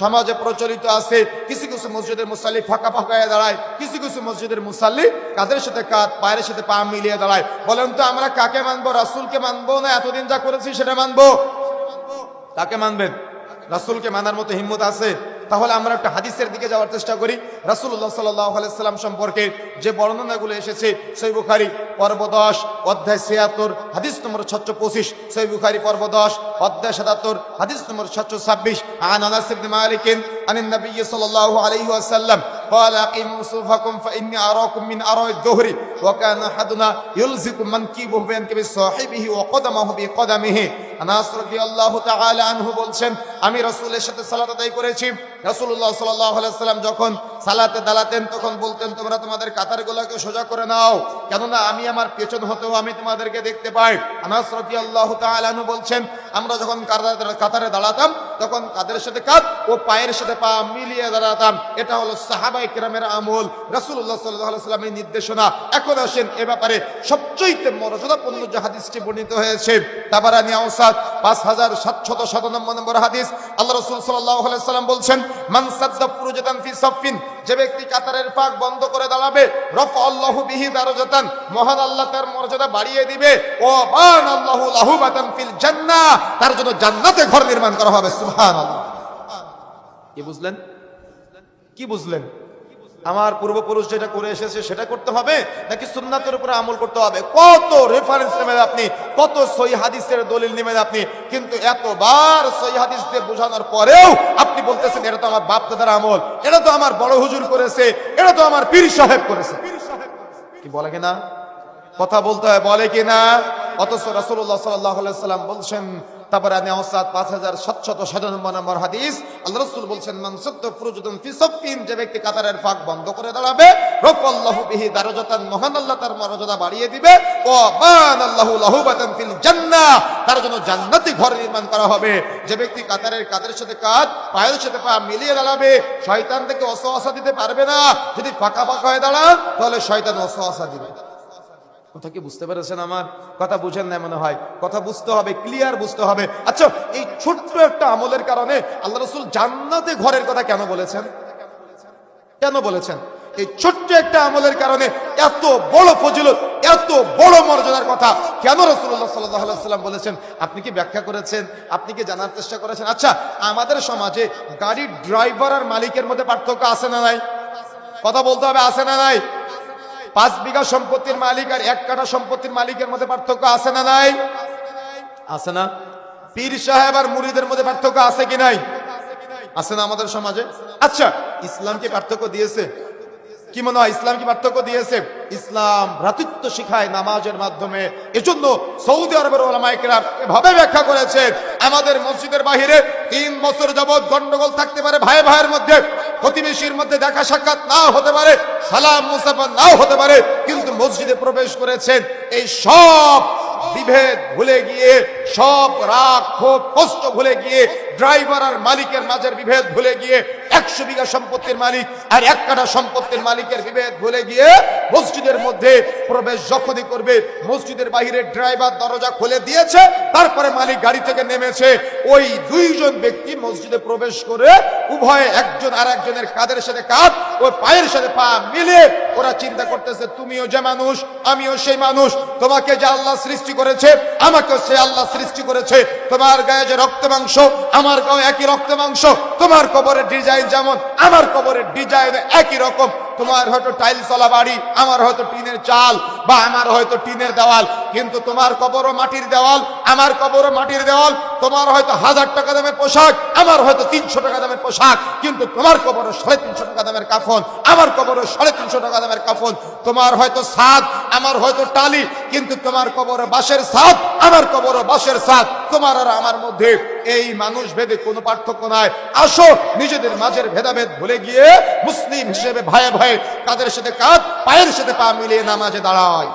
সমাজে প্রচলিত আছে। কিছু কিছু মসজিদের মুসাল্লি ফাঁকা ফাঁকা হয়ে দাঁড়ায়, কিছু কিছু মসজিদের মুসাল্লি কাদের সাথে কাঁধ পায়ের সাথে পা মিলিয়ে দাঁড়ায়। বলেন তো আমরা কাকে মানবো? রাসূলকে মানবো না এতদিন যা করেছি সেটা মানবো? কাকে মানবেন? রাসূলকে মানার মতো হিম্মত আছে? তাহলে আমরা একটা হাদিসের দিকে যাওয়ার চেষ্টা করি। রাসূলুল্লাহ সাল্লাল্লাহু আলাইহি সাল্লাম সম্পর্কে যে বর্ণনাগুলো এসেছে সহিহ বুখারী পর্ব 10 অধ্যায় 76 হাদিস নম্বর 625, সহিহ বুখারী পর্ব 10 অধ্যায় 77 হাদিস নম্বর 626, আন আনাস ইবনে মালিক আনিন নবী সাল্লাল্লাহু আলাইহি ওয়াসাল্লাম قال اقيموا صفوفكم فاني اراكم من اراء الظهر وكان احدنا يلزق منكبه بمنكب صاحبه وقدمه بقدمه। আনাস রাদিয়াল্লাহু তাআলা আনহু বলছেন, আমি রাসূলের সাথে সালাত আদায় করেছি। রাসূলুল্লাহ সাল্লাল্লাহু আলাইহি ওয়াসাল্লাম যখন সালাতে দাঁড়াতেন তখন বলতেন, তোমরা তোমাদের কাতারগুলোকে সোজা করে নাও, কেননা আমি আমার পেছন হতেও আমি তোমাদেরকে দেখতে পাই। আনাস রাদিয়াল্লাহু তাআলা আনহু বলছেন, আমরা যখন কাতারে দাঁড়াতাম তখন কাদের সাথে কাঁধ ও পায়ের সাথে পা মিলিয়ে দাঁড়াতাম। এটা হলো সাহাবায়ে কেরামের আমল, রাসূলুল্লাহ সাল্লাল্লাহু আলাইহি ওয়াসাল্লামের নির্দেশনা। এখন আসেন এ ব্যাপারে সবচেয়ে মর্যাদাপূর্ণ যে হাদিসটি বর্ণিত হয়েছে তাবারানী আওসাত 5797 নম্বর হাদিস। আল্লাহ রাসূল সাল্লাল্লাহু আলাইহি ওয়াসাল্লাম বলছেন, মান সাদ্দা ফুরুজাতান ফি সাফিন, যে ব্যক্তি কাতারের পাক বন্ধ করে দাঁড়াবে, রাফাআল্লাহু বিহি দারাজাতান, মহান আল্লাহ তার মর্যাদা বাড়িয়ে দিবে, ও বানাল্লাহু লাহু বাতান ফিল জান্নাহ, তার জন্য জান্নাতে ঘর নির্মাণ করা হবে। সুবহানাল্লাহ। কি বুঝলেন? কি বুঝলেন? আমার পূর্বপুরুষ যেটা করে এসেছে সেটা করতে হবে নাকি সুন্নাতের উপরে আমল করতে হবে? কত রেফারেন্স নেবেন আপনি, কত সহিহ হাদিসের দলিল নেবেন আপনি, কিন্তু এতবার সহিহ হাদিস দিয়ে বোঝানোর পরেও আপনি বলতেছেন এটা তো আমার বাপ দাদার আমল, এটা তো আমার বড় হুজুর করেছে, এটা তো আমার পীর সাহেব করেছে। কি বলে কিনা? কথা বলতে হয়, বলে কিনা? অথচ রাসূলুল্লাহ সাল্লাল্লাহু আলাইহি ওয়াসাল্লাম বলছেন, তাবারানী আওসাত 5797 নম্বর হাদিস, আল্লাহ রাসূল বলছেন, মান সাদ্দা ফুরুজাতান ফি সাফিন, যে ব্যক্তি কাতারের পাক বন্ধ করে দাঁড়াবে, রাফাআল্লাহু বিহি দারাজাতান, মহান আল্লাহ তার মর্যাদা বাড়িয়ে দিবে, ওয়া বানাল্লাহু লাহু বাতান ফিল জান্নাহ, তার জন্য জান্নাতে ঘর নির্মাণ করা হবে। যে ব্যক্তি কাতারের কাদের সাথে কাঁধ পায়ের সাথে পা মিলিয়ে দাঁড়াবে, শয়তান থেকে ওয়াসওয়াসা দিতে পারবে না। যদি ফাঁকা ফাঁকা হয়ে দাঁড়ান তাহলে শয়তান ওয়াসওয়াসা দিবে। কথা কি বুঝতে পেরেছেন? আমার কথা বুঝেন না মনে হয়। কথা বুঝতে হবে, ক্লিয়ার বুঝতে হবে। আচ্ছা, এই ছোট্ট একটা আমলের কারণে আল্লাহ রাসূল জান্নাতে ঘরের কথা কেন বলেছেন? কেন বলেছেন? এই ছোট্ট একটা আমলের কারণে এত বড় ফজিলত, এত বড় মর্যাদার কথা কেন রাসূলুল্লাহ সাল্লাল্লাহু আলাইহি ওয়াসাল্লাম বলেছেন? আপনি কি ব্যাখ্যা করেছেন? আপনি কি জানার চেষ্টা করেছেন? আচ্ছা, আমাদের সমাজে গাড়ির ড্রাইভার আর মালিকের মধ্যে পার্থক্য আছে না নাই? কথা বলতে হবে, আছে না নাই? 5 বিঘা সম্পত্তির মালিক আর 1 কাঠা সম্পত্তির মালিকের মধ্যে পার্থক্য আছে না নাই? আছে না? পীর সাহেব আর মুরিদের মধ্যে পার্থক্য আছে কি নাই? আছে না আমাদের সমাজে? আচ্ছা, ইসলাম কি পার্থক্য দিয়েছে? কি মনে হয় ইসলাম কি পার্থক্য দিয়েছে? ইসলাম ভ্রাতৃত্ব শিখায় নামাজের মাধ্যমে। এজন্য সৌদি আরবের উলামায়ে কেরাম এভাবে ব্যাখ্যা করেছেন, আমাদের মসজিদের বাহিরে 3 বছর যাবত গন্ডগোল থাকতে পারে, ভাই ভাইয়ের মধ্যে, প্রতিবেশীর মধ্যে দেখা সাক্ষাৎ নাও হতে পারে, সালাম মুসাফা নাও হতে পারে, কিন্তু মসজিদে প্রবেশ করেছেন, এই সব বিভেদ ভুলে গিয়ে, সব রাগ ক্ষোভ কষ্ট ভুলে গিয়ে, ড্রাইভার আর মালিকের মাঝের বিভেদ ভুলে গিয়ে, 100 বিঘা সম্পত্তির মালিক আর 1 কাঠা সম্পত্তির মালিকের বিভেদ ভুলে গিয়ে মসজিদের মধ্যে প্রবেশ যখনই করবে, মসজিদের বাইরে ড্রাইভার দরজা খুলে দিয়েছে, তারপরে মালিক গাড়ি থেকে নেমেছে, ওই 2 জন ব্যক্তি মসজিদে প্রবেশ করে উভয়ে একজন আর একজনের কাঁধের সাথে কাঁধ ও পায়ের সাথে পা মিলে ওরা চিন্তা করতেছে, তুমিও যে মানুষ আমিও সেই মানুষ, তোমাকে যে আল্লাহ সৃষ্টি করেছে আমাকেও সে আল্লাহ সৃষ্টি করেছে, তোমার গায়ে যে রক্ত মাংস আমার গায়ে একই রক্ত মাংস, তোমার কবরের ডিজাইন যেমন আমার কবরের ডিজাইন একই রকম, তোমার হয়তো টাইলস ওয়ালা বাড়ি, আমার হয়তো টিনের চাল বা আমার হয়তো টিনের দেওয়াল, কিন্তু তোমার কবরও মাটির দেওয়াল, আমার কবরও মাটির দেওয়াল, তোমার হয়তো 1000 টাকা দামের পোশাক, আমার হয়তো 300 টাকা দামের পোশাক, কিন্তু তোমার কবরও 350 টাকা দামের কাফন, আমার কবরও 350 টাকা দামের কাফন, তোমার হয়তো ছাদ, আমার হয়তো টালি, কিন্তু তোমার কবরও বাঁশের ছাদ, আমার কবরও বাঁশের ছাদ, তোমার আর আমার মধ্যে এই মানুষ ভেদে কোনো পার্থক্য নাই। আসো নিজেদের মাঝের ভেদাভেদ ভুলে গিয়ে মুসলিম হিসেবে ভাই ভাই কাদের সাথে কাঁধ পায়ের সাথে পা মিলিয়ে নামাজে দাঁড়ায়।